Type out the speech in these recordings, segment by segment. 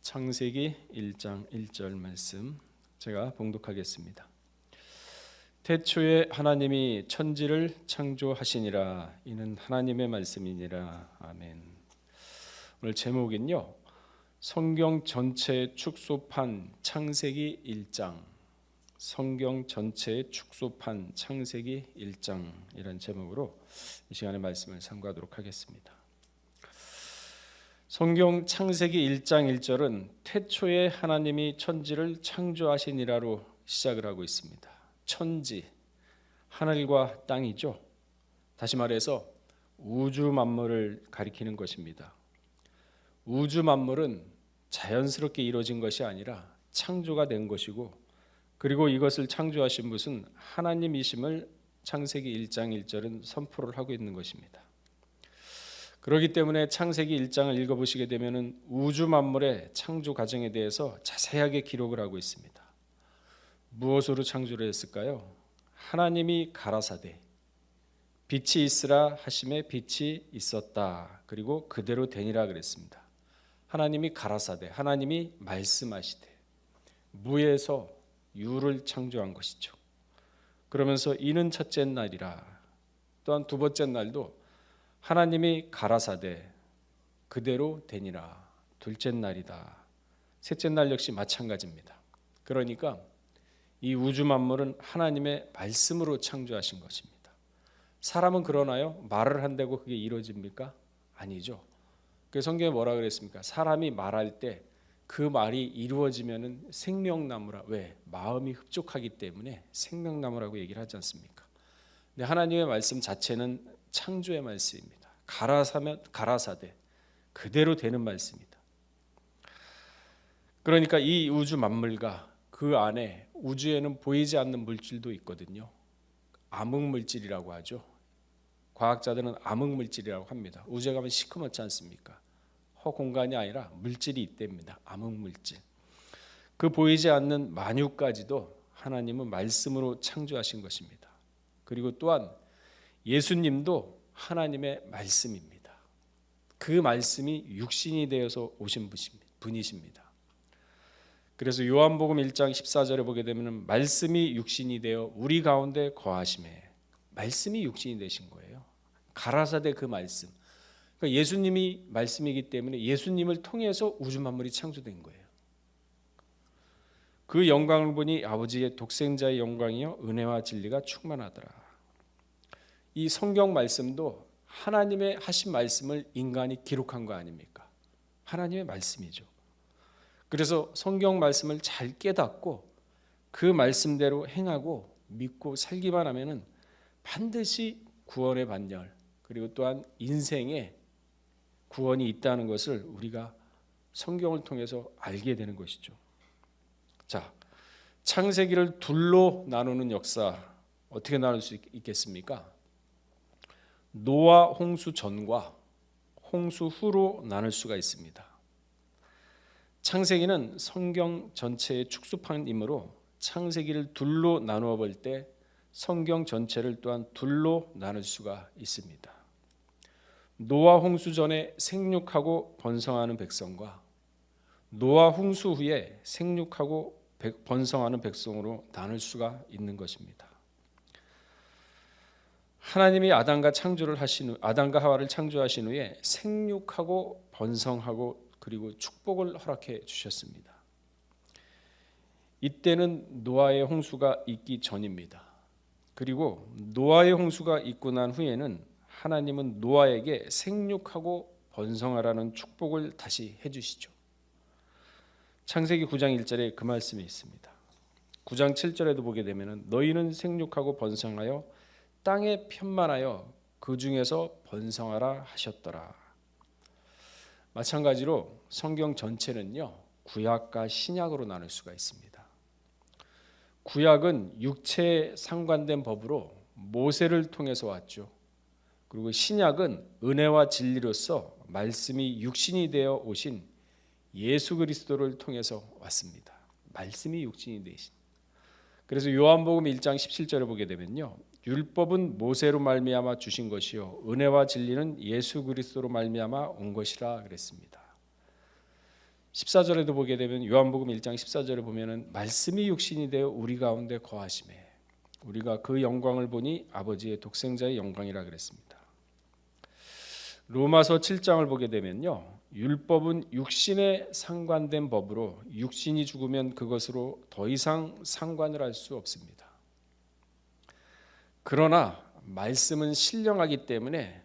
창세기 1장 1절 말씀 제가 봉독하겠습니다. 태초에 하나님이 천지를 창조하시니라. 이는 하나님의 말씀이니라. 아멘. 오늘 제목은요, 성경 전체의 축소판 창세기 1장, 성경 전체의 축소판 창세기 1장이라는 제목으로 이 시간에 말씀을 sam가하도록 하겠습니다. 성경 창세기 1장 1절은 태초에 하나님이 천지를 창조하시니라로 시작을 하고 있습니다. 천지, 하늘과 땅이죠. 다시 말해서 우주 만물을 가리키는 것입니다. 우주 만물은 자연스럽게 이루어진 것이 아니라 창조가 된 것이고, 그리고 이것을 창조하신 분은 하나님이심을 창세기 1장 1절은 선포를 하고 있는 것입니다. 그렇기 때문에 창세기 1장을 읽어보시게 되면 우주 만물의 창조 과정에 대해서 자세하게 기록을 하고 있습니다. 무엇으로 창조를 했을까요? 하나님이 가라사대 빛이 있으라 하심에 빛이 있었다. 그리고 그대로 되니라 그랬습니다. 하나님이 가라사대, 하나님이 말씀하시되 무에서 유를 창조한 것이죠. 그러면서 이는 첫째 날이라. 또한 두 번째 날도 하나님이 가라사대 그대로 되니라. 둘째 날이다. 셋째 날 역시 마찬가지입니다. 그러니까 이 우주 만물은 하나님의 말씀으로 창조하신 것입니다. 사람은 그러나요? 말을 한다고 그게 이루어집니까? 아니죠. 그 성경에 뭐라 그랬습니까? 사람이 말할 때 그 말이 이루어지면은 생명나무라. 왜? 마음이 흡족하기 때문에 생명나무라고 얘기를 하지 않습니까? 근데 하나님의 말씀 자체는 창조의 말씀입니다. 가라사대 그대로 되는 말씀입니다. 그러니까 이 우주 만물과 그 안에 우주에는 보이지 않는 물질도 있거든요. 암흑물질이라고 하죠. 과학자들은 암흑물질이라고 합니다. 우주에 가면 시커멓지 않습니까? 허공간이 아니라 물질이 있답니다. 암흑물질. 그 보이지 않는 만유까지도 하나님은 말씀으로 창조하신 것입니다. 그리고 또한 예수님도 하나님의 말씀입니다. 그 말씀이 육신이 되어서 오신 분이십니다. 그래서 요한복음 1장 14절에 보게 되면 말씀이 육신이 되어 우리 가운데 거하심에, 말씀이 육신이 되신 거예요. 가라사대 그 말씀. 그러니까 예수님이 말씀이기 때문에 예수님을 통해서 우주 만물이 창조된 거예요. 그 영광을 보니 아버지의 독생자의 영광이요 은혜와 진리가 충만하더라. 이 성경 말씀도 하나님의 하신 말씀을 인간이 기록한 거 아닙니까? 하나님의 말씀이죠. 그래서 성경 말씀을 잘 깨닫고 그 말씀대로 행하고 믿고 살기만 하면은 반드시 구원의 반열, 그리고 또한 인생에 구원이 있다는 것을 우리가 성경을 통해서 알게 되는 것이죠. 자, 창세기를 둘로 나누는 역사 어떻게 나눌 수 있겠습니까? 노아 홍수 전과 홍수 후로 나눌 수가 있습니다. 창세기는 성경 전체의 축소판이므로 창세기를 둘로 나누어 볼 때 성경 전체를 또한 둘로 나눌 수가 있습니다. 노아 홍수 전에 생육하고 번성하는 백성과 노아 홍수 후에 생육하고 번성하는 백성으로 나눌 수가 있는 것입니다. 하나님이 아담과 하와를 창조하신 후에 생육하고 번성하고 그리고 축복을 허락해 주셨습니다. 이때는 노아의 홍수가 있기 전입니다. 그리고 노아의 홍수가 있고 난 후에는 하나님은 노아에게 생육하고 번성하라는 축복을 다시 해주시죠. 창세기 9장 1절에 그 말씀이 있습니다. 9장 7절에도 보게 되면 너희는 생육하고 번성하여 땅에 편만하여 그 중에서 번성하라 하셨더라. 마찬가지로 성경 전체는요, 구약과 신약으로 나눌 수가 있습니다. 구약은 육체에 상관된 법으로 모세를 통해서 왔죠. 그리고 신약은 은혜와 진리로서 말씀이 육신이 되어 오신 예수 그리스도를 통해서 왔습니다. 말씀이 육신이 되신. 그래서 요한복음 1장 17절에 보게 되면요, 율법은 모세로 말미암아 주신 것이요 은혜와 진리는 예수 그리스도로 말미암아 온 것이라 그랬습니다. 14절에도 보게 되면 요한복음 1장 14절에 보면은 말씀이 육신이 되어 우리 가운데 거하심에 우리가 그 영광을 보니 아버지의 독생자의 영광이라 그랬습니다. 로마서 7장을 보게 되면요, 율법은 육신에 상관된 법으로 육신이 죽으면 그것으로 더 이상 상관을 할 수 없습니다. 그러나 말씀은 신령하기 때문에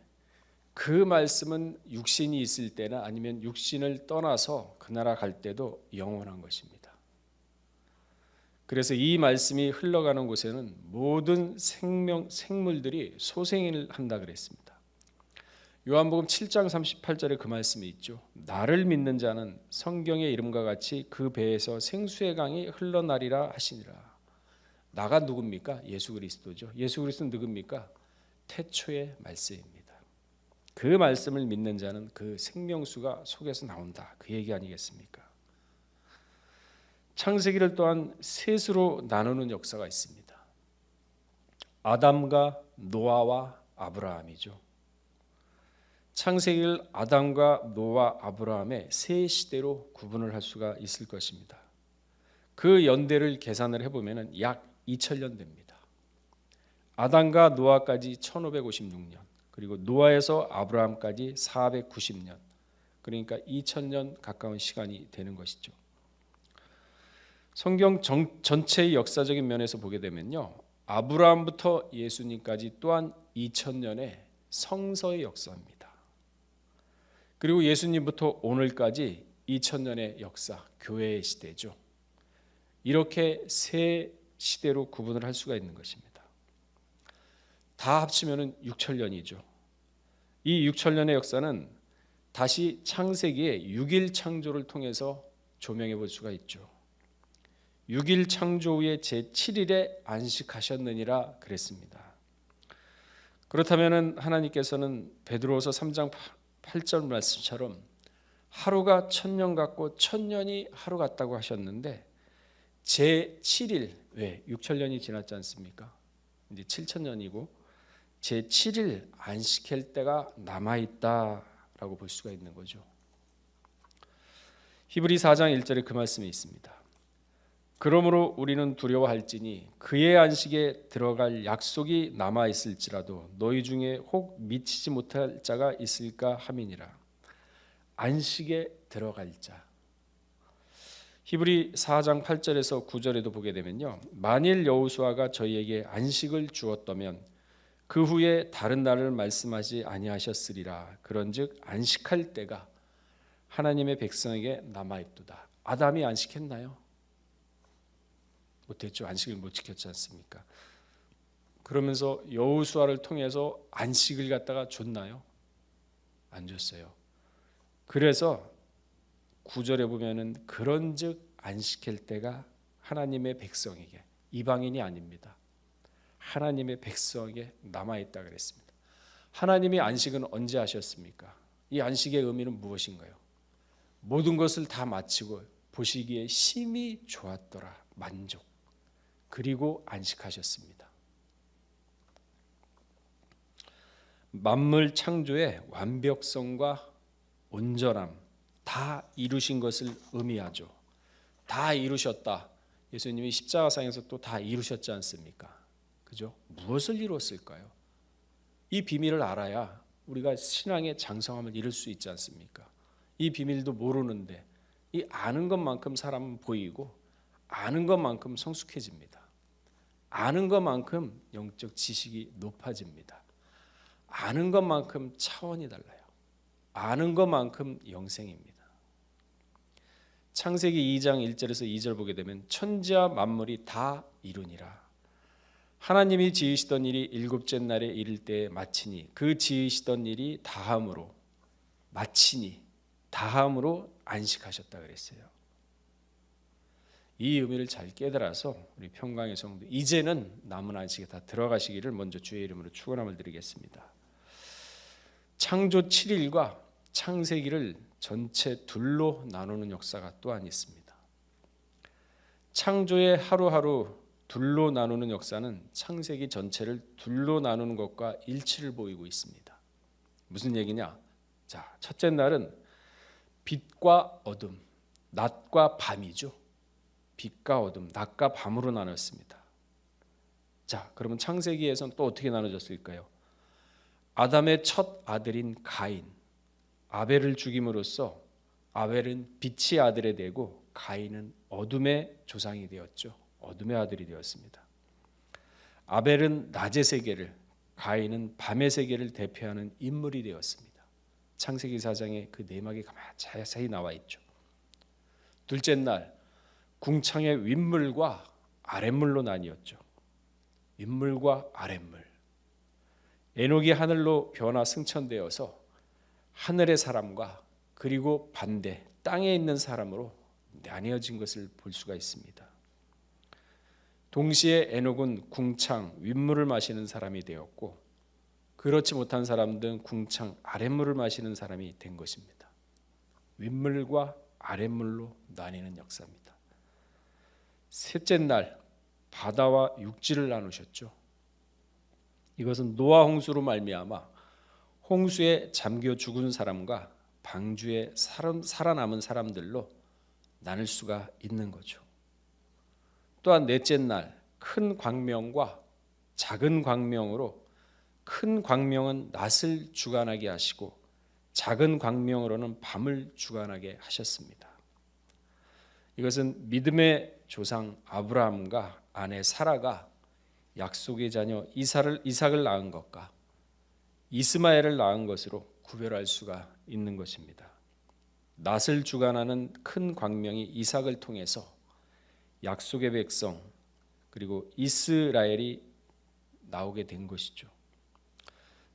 그 말씀은 육신이 있을 때나 아니면 육신을 떠나서 그 나라 갈 때도 영원한 것입니다. 그래서 이 말씀이 흘러가는 곳에는 모든 생물들이 소생을 한다 그랬습니다. 요한복음 7장 38절에 그 말씀이 있죠. 나를 믿는 자는 성경의 이름과 같이 그 배에서 생수의 강이 흘러나리라 하시니라. 나가 누굽니까? 예수 그리스도죠. 예수 그리스도는 누굽니까? 태초의 말씀입니다. 그 말씀을 믿는 자는 그 생명수가 속에서 나온다. 그 얘기 아니겠습니까? 창세기를 또한 셋으로 나누는 역사가 있습니다. 아담과 노아와 아브라함이죠. 창세기를 아담과 노아, 아브라함의 세 시대로 구분을 할 수가 있을 것입니다. 그 연대를 계산을 해보면 약 2000년 됩니다. 아담과 노아까지 1556년, 그리고 노아에서 아브라함까지 490년, 그러니까 2000년 가까운 시간이 되는 것이죠. 성경 전체의 역사적인 면에서 보게 되면요, 아브라함부터 예수님까지 또한 2000년의 성서의 역사입니다. 그리고 예수님부터 오늘까지 2000년의 역사, 교회의 시대죠. 이렇게 세 시대로 구분을 할 수가 있는 것입니다. 다 합치면 6000년이죠. 이 6000년의 역사는 다시 창세기의 6일 창조를 통해서 조명해 볼 수가 있죠. 6일 창조 후에 제7일에 안식하셨느니라 그랬습니다. 그렇다면 하나님께서는 베드로후서 3장 8절 말씀처럼 하루가 1000년 같고 1000년이 하루 같다고 하셨는데 제7일, 왜? 6000년이 지났지 않습니까? 이제 7000년이고 제7일 안식할 때가 남아있다라고 볼 수가 있는 거죠. 히브리 4장 1절에 그 말씀이 있습니다. 그러므로 우리는 두려워할지니 그의 안식에 들어갈 약속이 남아있을지라도 너희 중에 혹 미치지 못할 자가 있을까 함이니라. 안식에 들어갈 자. 히브리 4장 8절에서 9절에도 보게 되면요, 만일 여호수아가 저희에게 안식을 주었다면 그 후에 다른 날을 말씀하지 아니하셨으리라. 그런즉 안식할 때가 하나님의 백성에게 남아있도다. 아담이 안식했나요? 못했죠. 안식을 못 지켰지 않습니까? 그러면서 여호수아를 통해서 안식을 갖다가 줬나요? 안 줬어요. 그래서 9절에 보면은 그런즉 안식할 때가 하나님의 백성에게, 이방인이 아닙니다. 하나님의 백성에게 남아있다 그랬습니다. 하나님이 안식은 언제 하셨습니까? 이 안식의 의미는 무엇인가요? 모든 것을 다 마치고 보시기에 심히 좋았더라. 만족. 그리고 안식하셨습니다. 만물 창조의 완벽성과 온전함 다 이루신 것을 의미하죠. 다 이루셨다. 예수님이 십자가상에서 또 다 이루셨지 않습니까? 그죠? 무엇을 이루었을까요? 이 비밀을 알아야 우리가 신앙의 장성함을 이룰 수 있지 않습니까? 이 비밀도 모르는데 이 아는 것만큼 사람은 보이고 아는 것만큼 성숙해집니다. 아는 것만큼 영적 지식이 높아집니다. 아는 것만큼 차원이 달라요. 아는 것만큼 영생입니다. 창세기 2장 1절에서 2절 보게 되면 천지와 만물이 다 이루니라. 하나님이 지으시던 일이 일곱째 날에 이를 때에 마치니 그 지으시던 일이 다함으로 마치니 다함으로 안식하셨다 그랬어요. 이 의미를 잘 깨달아서 우리 평강의 성도 이제는 남은 안식에 다 들어가시기를 먼저 주의 이름으로 축원함을 드리겠습니다. 창조 7일과 창세기를 전체 둘로 나누는 역사가 또한 있습니다. 창조의 하루하루 둘로 나누는 역사는 창세기 전체를 둘로 나누는 것과 일치를 보이고 있습니다. 무슨 얘기냐? 자, 첫째 날은 빛과 어둠, 낮과 밤이죠. 빛과 어둠, 낮과 밤으로 나눴습니다. 자, 그러면 창세기에서는 또 어떻게 나눠졌을까요? 아담의 첫 아들인 가인, 아벨을 죽임으로써 아벨은 빛의 아들이 되고 가인은 어둠의 조상이 되었죠. 어둠의 아들이 되었습니다. 아벨은 낮의 세계를, 가인은 밤의 세계를 대표하는 인물이 되었습니다. 창세기 4장에 그 내막이 자세히 나와 있죠. 둘째 날 궁창의 윗물과 아랫물로 나뉘었죠. 윗물과 아랫물. 에녹이 하늘로 변화 승천되어서 하늘의 사람과 그리고 반대 땅에 있는 사람으로 나뉘어진 것을 볼 수가 있습니다. 동시에 에녹은 궁창 윗물을 마시는 사람이 되었고 그렇지 못한 사람들은 궁창 아랫물을 마시는 사람이 된 것입니다. 윗물과 아랫물로 나뉘는 역사입니다. 셋째 날 바다와 육지를 나누셨죠. 이것은 노아 홍수로 말미암아 홍수에 잠겨 죽은 사람과 방주에 살아남은 사람들로 나눌 수가 있는 거죠. 또한 넷째 날 큰 광명과 작은 광명으로 큰 광명은 낮을 주관하게 하시고 작은 광명으로는 밤을 주관하게 하셨습니다. 이것은 믿음의 조상 아브라함과 아내 사라가 약속의 자녀 이삭을 낳은 것과 이스마엘을 낳은 것으로 구별할 수가 있는 것입니다. 낮을 주관하는 큰 광명이 이삭을 통해서 약속의 백성 그리고 이스라엘이 나오게 된 것이죠.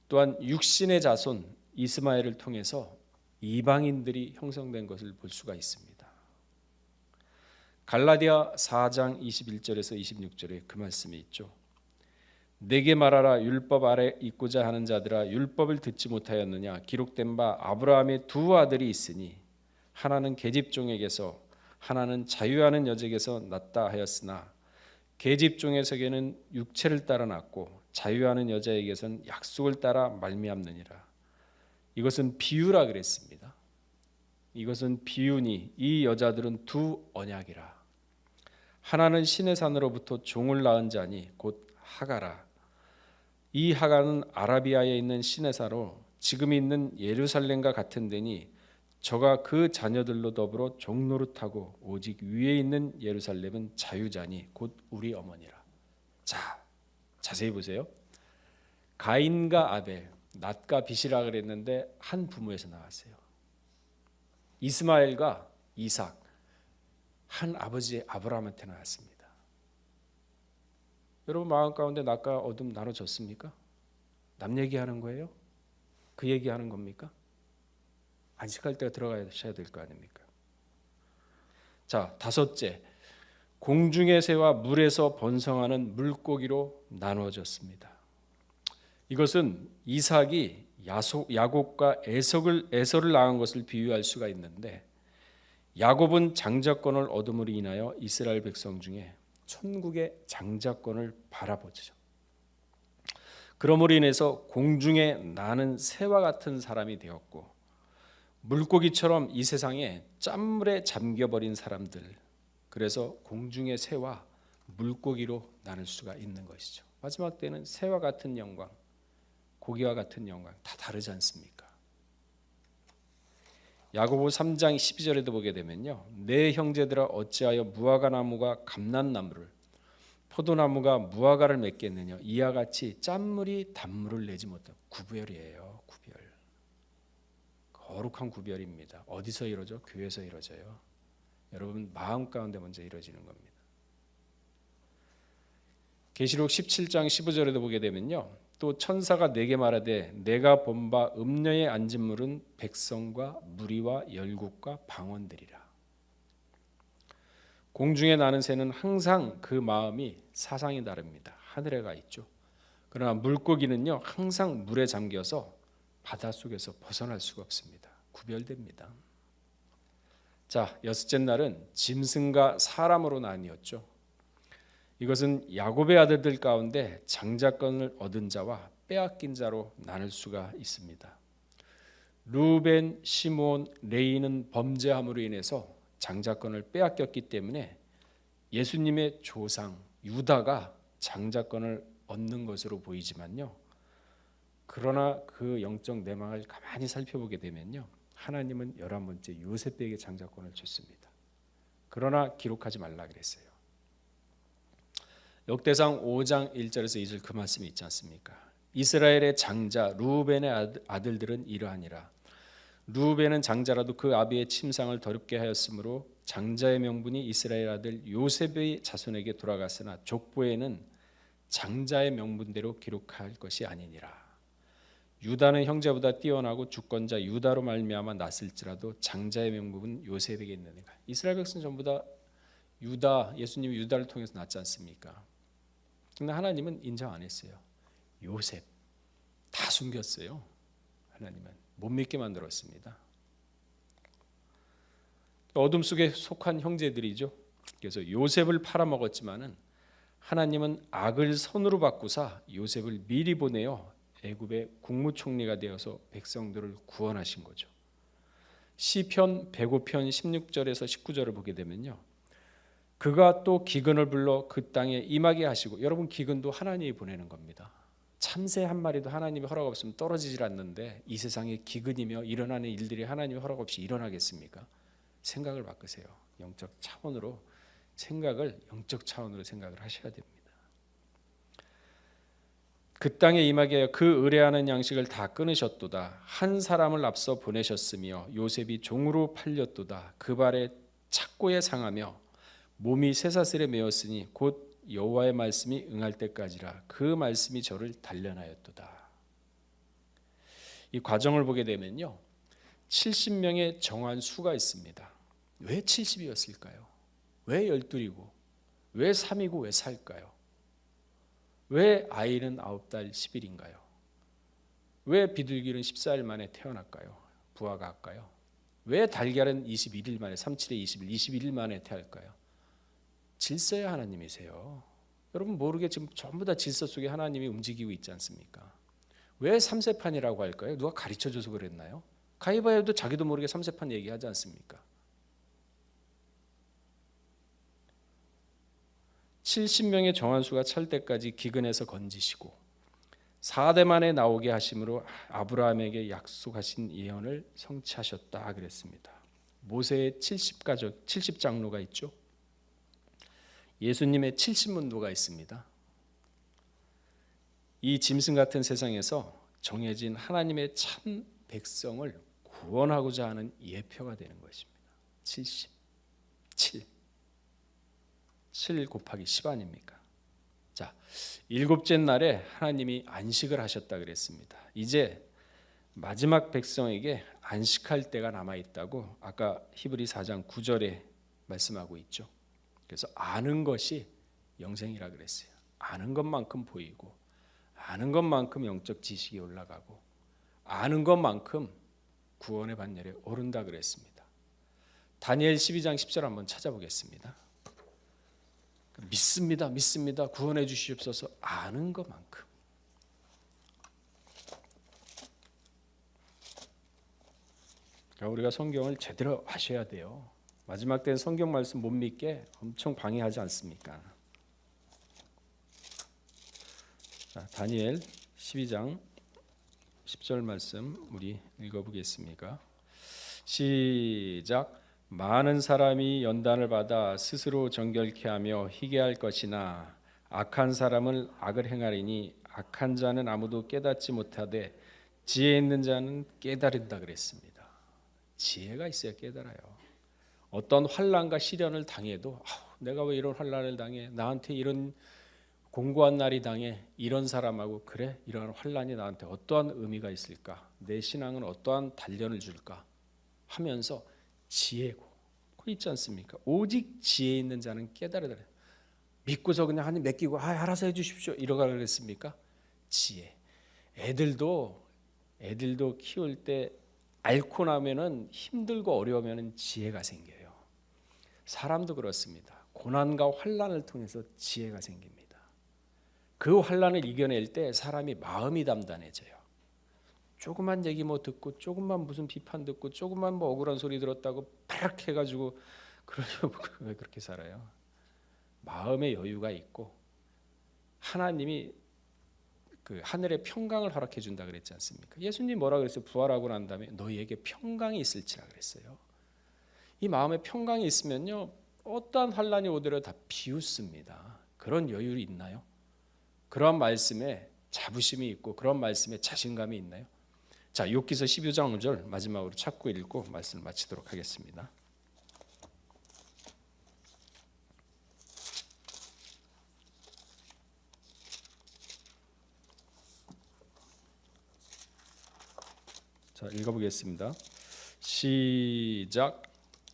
또한 육신의 자손 이스마엘을 통해서 이방인들이 형성된 것을 볼 수가 있습니다. 갈라디아 4장 21절에서 26절에 그 말씀이 있죠. 내게 말하라 율법 아래 있고자 하는 자들아 율법을 듣지 못하였느냐 기록된 바 아브라함의 두 아들이 있으니 하나는 계집종에게서 하나는 자유하는 여자에게서 났다 하였으나 계집종에게는 육체를 따라 났고 자유하는 여자에게서는 약속을 따라 말미암느니라. 이것은 비유라 그랬습니다. 이것은 비유니 이 여자들은 두 언약이라. 하나는 신의 산으로부터 종을 낳은 자니 곧 하가라. 이 하가는 아라비아에 있는 신의 사로 지금 있는 예루살렘과 같은 데니 저가 그 자녀들로 더불어 종노릇하고 오직 위에 있는 예루살렘은 자유자니 곧 우리 어머니라. 자, 자세히 보세요. 가인과 아벨, 낮과 빛이라 그랬는데 한 부모에서 나왔어요. 이스마엘과 이삭, 한 아버지 아브라함한테 나왔습니다. 여러분 마음 가운데 낮과 어둠 나눠졌습니까? 남 얘기하는 거예요? 그 얘기하는 겁니까? 안식할 때가 들어가셔야 될 거 아닙니까? 자, 다섯째, 공중의 새와 물에서 번성하는 물고기로 나누어졌습니다. 이것은 이삭이 야곱과 에서를 낳은 것을 비유할 수가 있는데 야곱은 장자권을 얻음으로 인하여 이스라엘 백성 중에 천국의 장자권을 바라보죠. 그러므로 인해서 공중에 나는 새와 같은 사람이 되었고 물고기처럼 이 세상에 짠물에 잠겨버린 사람들, 그래서 공중의 새와 물고기로 나눌 수가 있는 것이죠. 마지막 때는 새와 같은 영광, 고기와 같은 영광 다 다르지 않습니까? 야고보 3장 12절에도 보게 되면요, 내 형제들아 어찌하여 무화과 나무가 감람나무를 포도나무가 무화과를 맺겠느냐 이와 같이 짠물이 단물을 내지 못한 구별이에요. 구별. 거룩한 구별입니다. 어디서 이루어져? 교회에서 이루어져요. 여러분 마음 가운데 먼저 이루어지는 겁니다. 계시록 17장 15절에도 보게 되면요, 또 천사가 내게 말하되 내가 본 바 음녀에 앉은 물은 백성과 무리와 열국과 방언들이라. 공중에 나는 새는 항상 그 마음이 사상이 다릅니다. 하늘에 가 있죠. 그러나 물고기는요 항상 물에 잠겨서 바닷속에서 벗어날 수가 없습니다. 구별됩니다. 자, 여섯째 날은 짐승과 사람으로 나뉘었죠. 이것은 야곱의 아들들 가운데 장자권을 얻은 자와 빼앗긴 자로 나눌 수가 있습니다. 루벤, 시므온, 레위는 범죄함으로 인해서 장자권을 빼앗겼기 때문에 예수님의 조상 유다가 장자권을 얻는 것으로 보이지만요. 그러나 그 영적 내막을 가만히 살펴보게 되면요. 하나님은 11번째 요셉에게 장자권을 줬습니다. 그러나 기록하지 말라 그랬어요. 역대상 5장 1절에서 2절 그 말씀이 있지 않습니까? 이스라엘의 장자 르우벤의 아들들은 이러하니라. 르우벤은 장자라도 그 아비의 침상을 더럽게 하였으므로 장자의 명분이 이스라엘 아들 요셉의 자손에게 돌아갔으나 족보에는 장자의 명분대로 기록할 것이 아니니라. 유다는 형제보다 뛰어나고 주권자 유다로 말미암아 났을지라도 장자의 명분은 요셉에게 있느니라. 이스라엘 백성 전부 다 유다, 예수님이 유다를 통해서 났지 않습니까? 근데 하나님은 인정 안 했어요. 요셉 다 숨겼어요. 하나님은 못 믿게 만들었습니다. 어둠 속에 속한 형제들이죠. 그래서 요셉을 팔아먹었지만은 하나님은 악을 선으로 바꾸사 요셉을 미리 보내어 애굽의 국무총리가 되어서 백성들을 구원하신 거죠. 시편 105편 16절에서 19절을 보게 되면요. 그가 또 기근을 불러 그 땅에 임하게 하시고, 여러분 기근도 하나님이 보내는 겁니다. 참새 한 마리도 하나님의 허락 없으면 떨어지질 않는데 이 세상에 기근이며 일어나는 일들이 하나님의 허락 없이 일어나겠습니까? 생각을 바꾸세요. 영적 차원으로 영적 차원으로 생각을 하셔야 됩니다. 그 땅에 임하게 하여 그 의뢰하는 양식을 다 끊으셨도다. 한 사람을 앞서 보내셨으며 요셉이 종으로 팔렸도다. 그 발에 착고에 상하며 몸이 쇠사슬에 매었으니 곧 여호와의 말씀이 응할 때까지라. 그 말씀이 저를 단련하였도다. 이 과정을 보게 되면요, 70명의 정한 수가 있습니다. 왜 70이었을까요? 왜 12이고 왜 3이고 왜 4일까요? 왜 아이는 9달 10일인가요? 왜 비둘기는 14일 만에 태어날까요? 부화가 할까요? 왜 달걀은 21일 만에 37에 20일 21일 만에 태어날까요? 질서의 하나님이세요. 여러분 모르게 지금 전부 다 질서 속에 하나님이 움직이고 있지 않습니까? 왜 삼세판이라고 할까요? 누가 가르쳐줘서 그랬나요? 가위바위보도 자기도 모르게 삼세판 얘기하지 않습니까? 70명의 정한수가 찰 때까지 기근에서 건지시고 4대 만에 나오게 하심으로 아브라함에게 약속하신 예언을 성취하셨다 그랬습니다. 모세의 70가족, 70장로가 있죠. 예수님의 70문도가 있습니다. 이 짐승 같은 세상에서 정해진 하나님의 참 백성을 구원하고자 하는 예표가 되는 것입니다. 7 곱하기 10 아닙니까? 자, 일곱째 날에 하나님이 안식을 하셨다 그랬습니다. 이제 마지막 백성에게 안식할 때가 남아 있다고 아까 히브리 4장 9절에 말씀하고 있죠. 그래서 아는 것이 영생이라 그랬어요. 아는 것만큼 보이고 아는 것만큼 영적 지식이 올라가고 아는 것만큼 구원의 반열에 오른다 그랬습니다. 다니엘 12장 10절 한번 찾아보겠습니다. 믿습니다. 구원해 주시옵소서. 아는 것만큼. 그러니까 우리가 성경을 제대로 아셔야 돼요. 마지막 때는 성경 말씀 못 믿게 엄청 방해하지 않습니까? 자, 다니엘 12장 10절 말씀 우리 읽어보겠습니까? 시작. 많은 사람이 연단을 받아 스스로 정결케 하며 희게 할 것이나 악한 사람은 악을 행하리니 악한 자는 아무도 깨닫지 못하되 지혜 있는 자는 깨달은다 그랬습니다. 지혜가 있어야 깨달아요. 어떤 환난과 시련을 당해도 내가 왜 이런 환난을 당해? 나한테 이런 공고한 날이 당해? 이런 사람하고 그래? 이런 환난이 나한테 어떠한 의미가 있을까? 내 신앙은 어떠한 단련을 줄까? 하면서 지혜고 그 있지 않습니까? 오직 지혜 있는 자는 깨달으라. 믿고서 그냥 하나님 맡기고 알아서 해주십시오 이러가 그랬습니까? 지혜. 애들도 키울 때 앓고 나면은 힘들고 어려우면은 지혜가 생겨요. 사람도 그렇습니다. 고난과 환난을 통해서 지혜가 생깁니다. 그 환난을 이겨낼 때 사람이 마음이 단단해져요. 조그만 얘기 뭐 듣고 조금만 무슨 비판 듣고 조금만 뭐 억울한 소리 들었다고 파락 해가지고 그러려고 왜 그렇게 살아요? 마음의 여유가 있고 하나님이 그 하늘의 평강을 허락해 준다 그랬지 않습니까? 예수님 뭐라 그랬어요? 부활하고 난 다음에 너희에게 평강이 있을지라 그랬어요. 이 마음에 평강이 있으면요, 어떠한 환란이 오더라도 다 비웃습니다. 그런 여유가 있나요? 그런 말씀에 자부심이 있고 그런 말씀에 자신감이 있나요? 자, 욥기서 12장 5절 마지막으로 찾고 읽고 말씀을 마치도록 하겠습니다. 자, 읽어보겠습니다. 시작.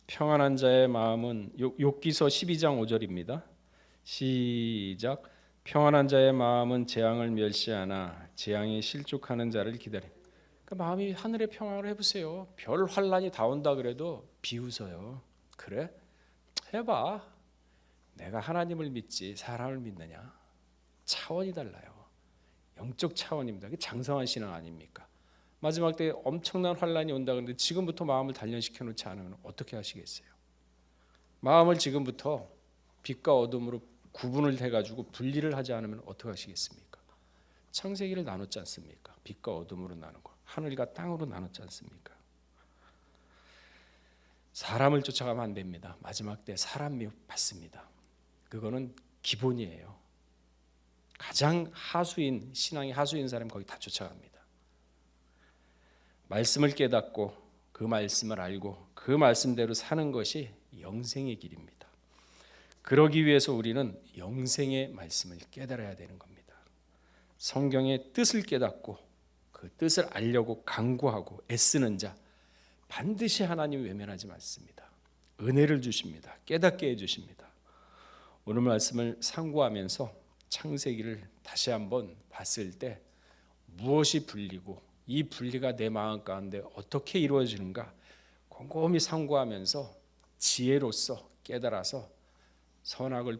평안한 자의 마음은 욥기서 12장 5절입니다. 시작. 평안한 자의 마음은 재앙을 멸시하나 재앙이 실족하는 자를 기다림. 그러니까 마음이 하늘의 평안을 해보세요. 별 환란이 다 온다 그래도 비웃어요. 그래? 해봐. 내가 하나님을 믿지 사람을 믿느냐? 차원이 달라요. 영적 차원입니다. 그게 장성한 신앙 아닙니까? 마지막 때 엄청난 환란이 온다 그러는데 지금부터 마음을 단련시켜 놓지 않으면 어떻게 하시겠어요? 마음을 지금부터 빛과 어둠으로 구분을 해가지고 분리를 하지 않으면 어떻게 하시겠습니까? 창세기를 나눴지 않습니까? 빛과 어둠으로 나누고 하늘과 땅으로 나눴지 않습니까? 사람을 쫓아가면 안 됩니다. 마지막 때 사람 미혹 받습니다. 그거는 기본이에요. 가장 하수인, 신앙이 하수인 사람 거기 다 쫓아갑니다. 말씀을 깨닫고 그 말씀을 알고 그 말씀대로 사는 것이 영생의 길입니다. 그러기 위해서 우리는 영생의 말씀을 깨달아야 되는 겁니다. 성경의 뜻을 깨닫고 그 뜻을 알려고 강구하고 애쓰는 자 반드시 하나님 외면하지 않습니다. 은혜를 주십니다. 깨닫게 해주십니다. 오늘 말씀을 상고하면서 창세기를 다시 한번 봤을 때 무엇이 분리고 이 분리가 내 마음 가운데 어떻게 이루어지는가 곰곰이 상고하면서 지혜로서 깨달아서 선악을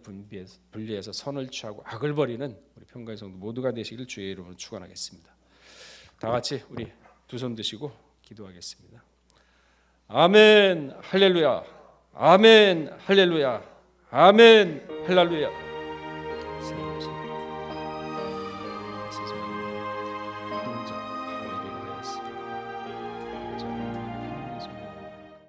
분리해서 선을 취하고 악을 버리는 우리 평가의 성도 모두가 되시기를 주의 이름으로 축원하겠습니다. 다 같이 우리 두 손 드시고 기도하겠습니다. 아멘 할렐루야. 아멘 할렐루야. 아멘 할렐루야.